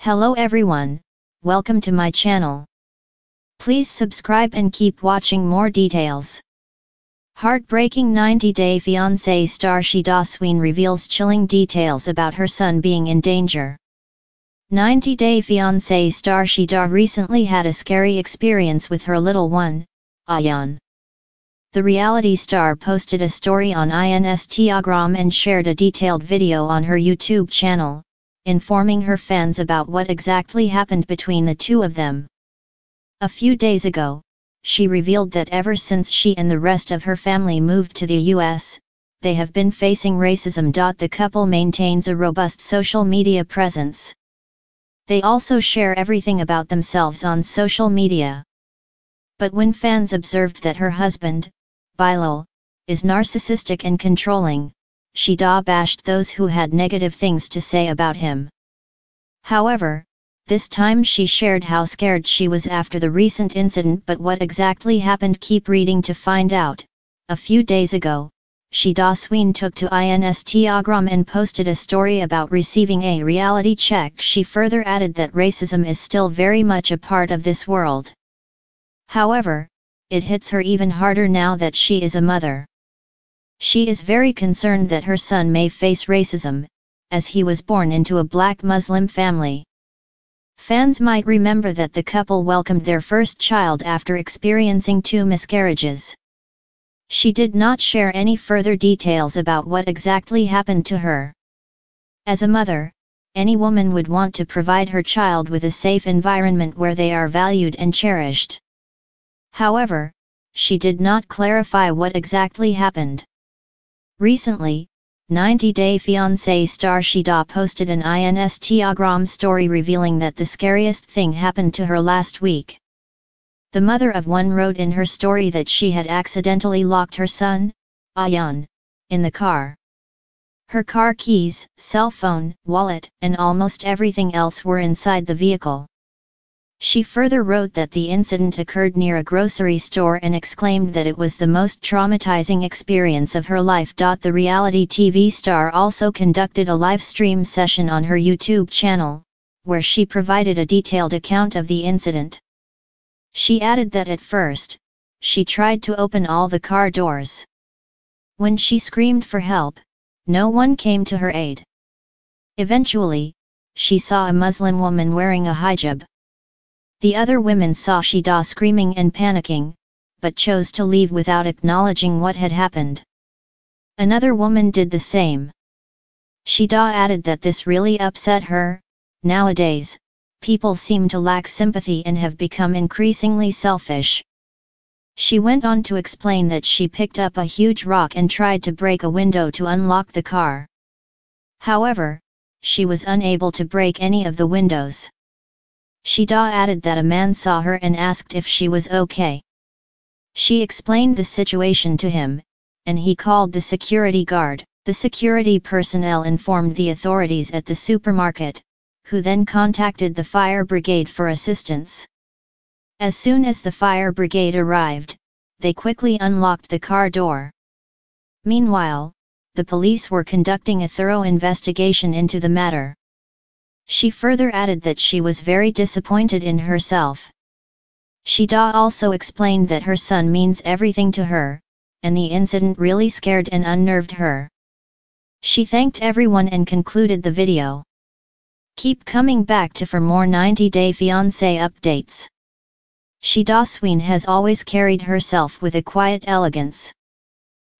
Hello everyone, welcome to my channel. Please subscribe and keep watching more details. Heartbreaking 90-Day Fiancé star Shaeeda Sween reveals chilling details about her son being in danger. 90-Day Fiancé star Shaeeda recently had a scary experience with her little one, Ayan. The reality star posted a story on Instagram and shared a detailed video on her YouTube channel, informing her fans about what exactly happened between the two of them. A few days ago, she revealed that ever since she and the rest of her family moved to the US, they have been facing racism. The couple maintains a robust social media presence. They also share everything about themselves on social media. But when fans observed that her husband, Bilal, is narcissistic and controlling, Shaeeda bashed those who had negative things to say about him. However, this time she shared how scared she was after the recent incident. But what exactly happened? Keep reading to find out. A few days ago, Shaeeda Sween took to Instagram and posted a story about receiving a reality check. She further added that racism is still very much a part of this world. However, it hits her even harder now that she is a mother. She is very concerned that her son may face racism, as he was born into a black Muslim family. Fans might remember that the couple welcomed their first child after experiencing 2 miscarriages. She did not share any further details about what exactly happened to her. As a mother, any woman would want to provide her child with a safe environment where they are valued and cherished. However, she did not clarify what exactly happened. Recently, 90-Day Fiancé star Shaeeda posted an Instagram story revealing that the scariest thing happened to her last week. The mother of one wrote in her story that she had accidentally locked her son, Ayan, in the car. Her car keys, cell phone, wallet, and almost everything else were inside the vehicle. She further wrote that the incident occurred near a grocery store and exclaimed that it was the most traumatizing experience of her life. The reality TV star also conducted a live stream session on her YouTube channel, where she provided a detailed account of the incident. She added that at first, she tried to open all the car doors. When she screamed for help, no one came to her aid. Eventually, she saw a Muslim woman wearing a hijab. The other women saw Shaeeda screaming and panicking, but chose to leave without acknowledging what had happened. Another woman did the same. Shaeeda added that this really upset her. Nowadays, people seem to lack sympathy and have become increasingly selfish. She went on to explain that she picked up a huge rock and tried to break a window to unlock the car. However, she was unable to break any of the windows. Shaeeda added that a man saw her and asked if she was okay. She explained the situation to him, and he called the security guard. The security personnel informed the authorities at the supermarket, who then contacted the fire brigade for assistance. As soon as the fire brigade arrived, they quickly unlocked the car door. Meanwhile, the police were conducting a thorough investigation into the matter. She further added that she was very disappointed in herself. Shaeeda also explained that her son means everything to her, and the incident really scared and unnerved her. She thanked everyone and concluded the video. Keep coming back for more 90-Day Fiancé updates. Shaeeda Sween has always carried herself with a quiet elegance.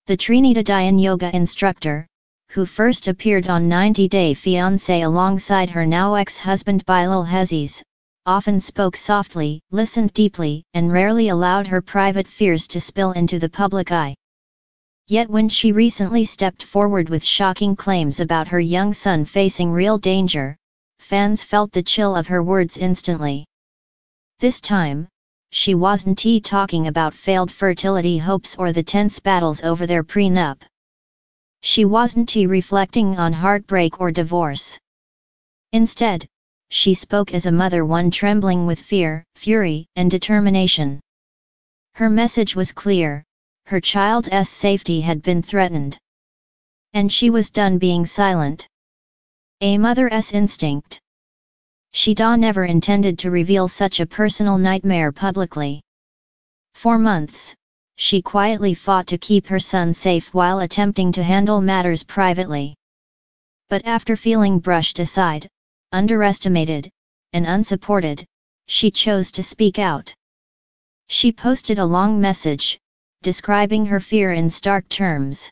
The Trinidadian yoga instructor, who first appeared on 90-Day Fiancé alongside her now ex-husband Bilal, often spoke softly, listened deeply, and rarely allowed her private fears to spill into the public eye. Yet when she recently stepped forward with shocking claims about her young son facing real danger, fans felt the chill of her words instantly. This time, she wasn't talking about failed fertility hopes or the tense battles over their prenup. She wasn't reflecting on heartbreak or divorce. Instead, she spoke as a mother, one trembling with fear, fury, and determination. Her message was clear: her child's safety had been threatened. And she was done being silent. A mother's instinct. Shaeeda never intended to reveal such a personal nightmare publicly. For months, she quietly fought to keep her son safe while attempting to handle matters privately. But after feeling brushed aside, underestimated, and unsupported, she chose to speak out. She posted a long message, describing her fear in stark terms.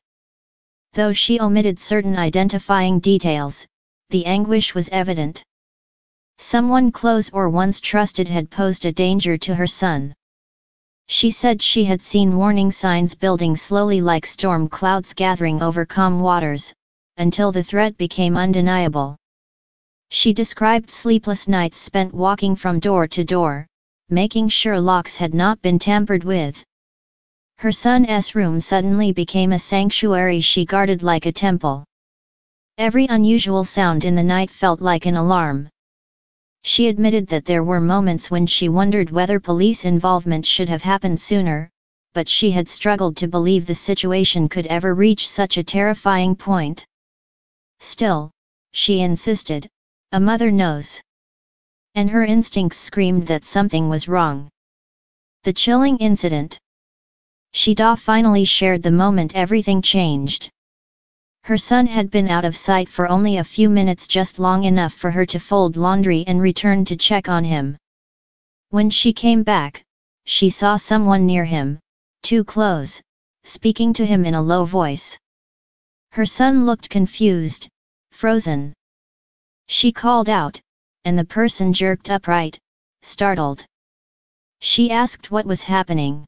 Though she omitted certain identifying details, the anguish was evident. Someone close or once trusted had posed a danger to her son. She said she had seen warning signs building slowly like storm clouds gathering over calm waters, until the threat became undeniable. She described sleepless nights spent walking from door to door, making sure locks had not been tampered with. Her son's room suddenly became a sanctuary she guarded like a temple. Every unusual sound in the night felt like an alarm. She admitted that there were moments when she wondered whether police involvement should have happened sooner, but she had struggled to believe the situation could ever reach such a terrifying point. Still, she insisted, a mother knows. And her instincts screamed that something was wrong. The chilling incident. Shaeeda finally shared the moment everything changed. Her son had been out of sight for only a few minutes, just long enough for her to fold laundry and return to check on him. When she came back, she saw someone near him, too close, speaking to him in a low voice. Her son looked confused, frozen. She called out, and the person jerked upright, startled. She asked what was happening.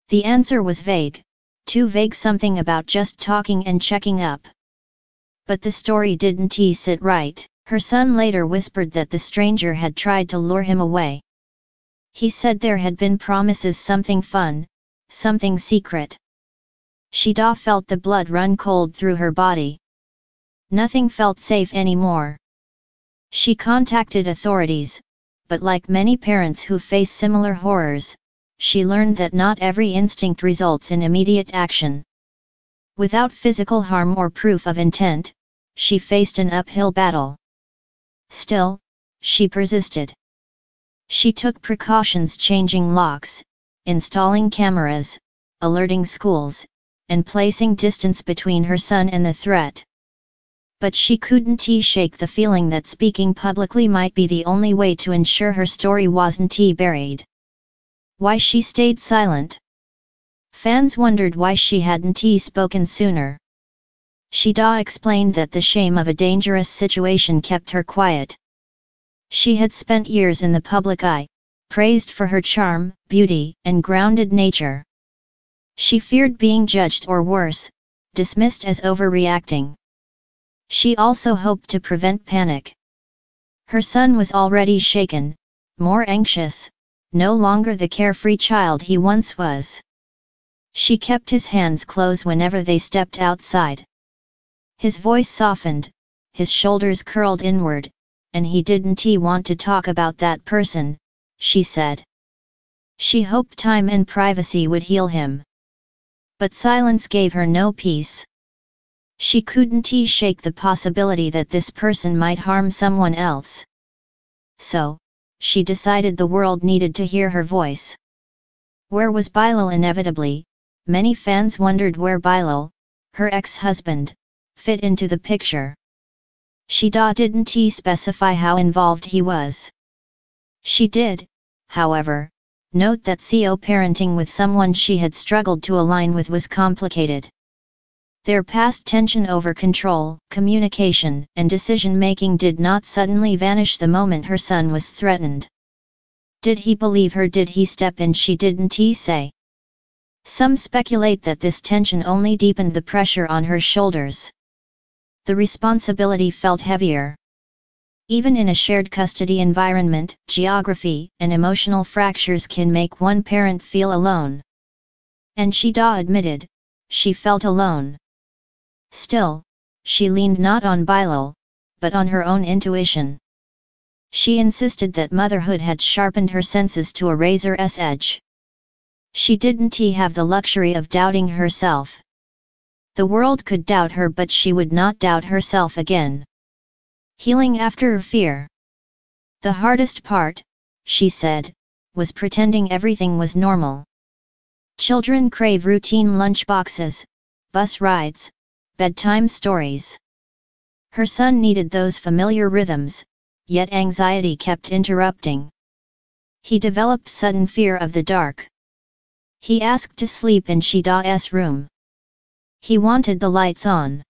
The answer was vague. Too vague, something about just talking and checking up. But the story didn't sit right. Her son later whispered that the stranger had tried to lure him away. He said there had been promises, something fun, something secret. Shaeeda felt the blood run cold through her body. Nothing felt safe anymore. She contacted authorities, but like many parents who face similar horrors, she learned that not every instinct results in immediate action. Without physical harm or proof of intent, she faced an uphill battle. Still, she persisted. She took precautions, changing locks, installing cameras, alerting schools, and placing distance between her son and the threat. But she couldn't shake the feeling that speaking publicly might be the only way to ensure her story wasn't buried. Why she stayed silent? Fans wondered why she hadn't spoken sooner. Shaeeda explained that the shame of a dangerous situation kept her quiet. She had spent years in the public eye, praised for her charm, beauty, and grounded nature. She feared being judged or worse, dismissed as overreacting. She also hoped to prevent panic. Her son was already shaken, more anxious, no longer the carefree child he once was. She kept his hands close whenever they stepped outside. His voice softened, his shoulders curled inward, and he didn't want to talk about that person, she said. She hoped time and privacy would heal him. But silence gave her no peace. She couldn't shake the possibility that this person might harm someone else. So, she decided the world needed to hear her voice. Where was Bilal? Inevitably, many fans wondered where Bilal, her ex-husband, fit into the picture. Shaeeda didn't specify how involved he was. She did, however, note that co-parenting with someone she had struggled to align with was complicated. Their past tension over control, communication, and decision-making did not suddenly vanish the moment her son was threatened. Did he believe her? Did he step in? She didn't say. Some speculate that this tension only deepened the pressure on her shoulders. The responsibility felt heavier. Even in a shared custody environment, geography and emotional fractures can make one parent feel alone. And Shaeeda admitted, she felt alone. Still, she leaned not on Bilal, but on her own intuition. She insisted that motherhood had sharpened her senses to a razor's edge. She didn't have the luxury of doubting herself. The world could doubt her, but she would not doubt herself again. Healing after fear. The hardest part, she said, was pretending everything was normal. Children crave routine lunchboxes, bus rides, bedtime stories. Her son needed those familiar rhythms, yet anxiety kept interrupting. He developed sudden fear of the dark. He asked to sleep in Shaeeda's room. He wanted the lights on.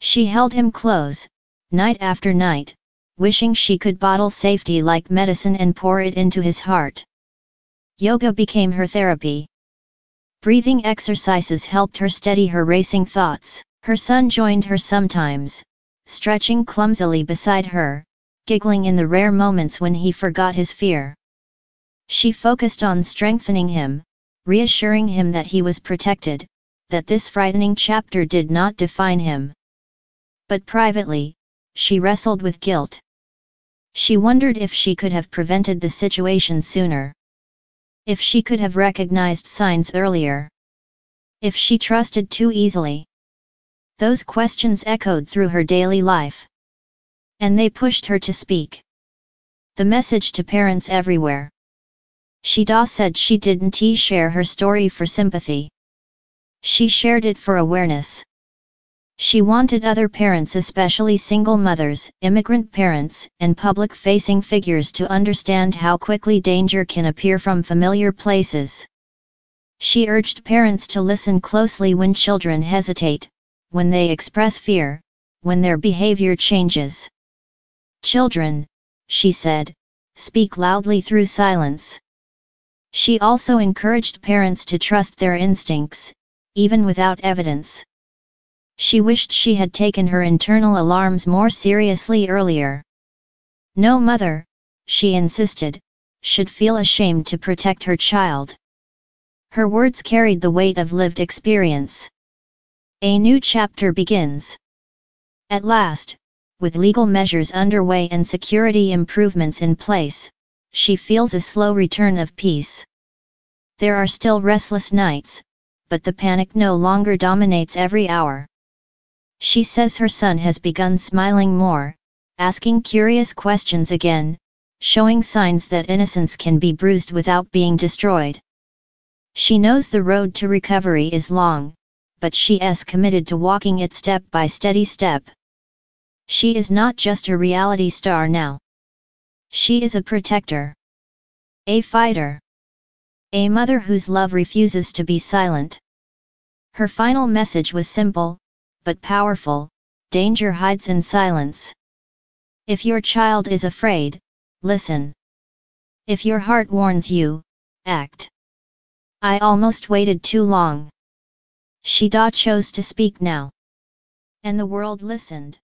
She held him close, night after night, wishing she could bottle safety like medicine and pour it into his heart. Yoga became her therapy. Breathing exercises helped her steady her racing thoughts. Her son joined her sometimes, stretching clumsily beside her, giggling in the rare moments when he forgot his fear. She focused on strengthening him, reassuring him that he was protected, that this frightening chapter did not define him. But privately, she wrestled with guilt. She wondered if she could have prevented the situation sooner. If she could have recognized signs earlier. If she trusted too easily. Those questions echoed through her daily life. And they pushed her to speak. The message to parents everywhere. Shaeeda said she didn't share her story for sympathy. She shared it for awareness. She wanted other parents, especially single mothers, immigrant parents, and public-facing figures to understand how quickly danger can appear from familiar places. She urged parents to listen closely when children hesitate, when they express fear, when their behavior changes. Children, she said, speak loudly through silence. She also encouraged parents to trust their instincts, even without evidence. She wished she had taken her internal alarms more seriously earlier. No mother, she insisted, should feel ashamed to protect her child. Her words carried the weight of lived experience. A new chapter begins. At last, with legal measures underway and security improvements in place, she feels a slow return of peace. There are still restless nights, but the panic no longer dominates every hour. She says her son has begun smiling more, asking curious questions again, showing signs that innocence can be bruised without being destroyed. She knows the road to recovery is long, but she is committed to walking it step by steady step. She is not just a reality star now. She is a protector. A fighter. A mother whose love refuses to be silent. Her final message was simple, but powerful: danger hides in silence. If your child is afraid, listen. If your heart warns you, act. I almost waited too long. Shaeeda chose to speak now. And the world listened.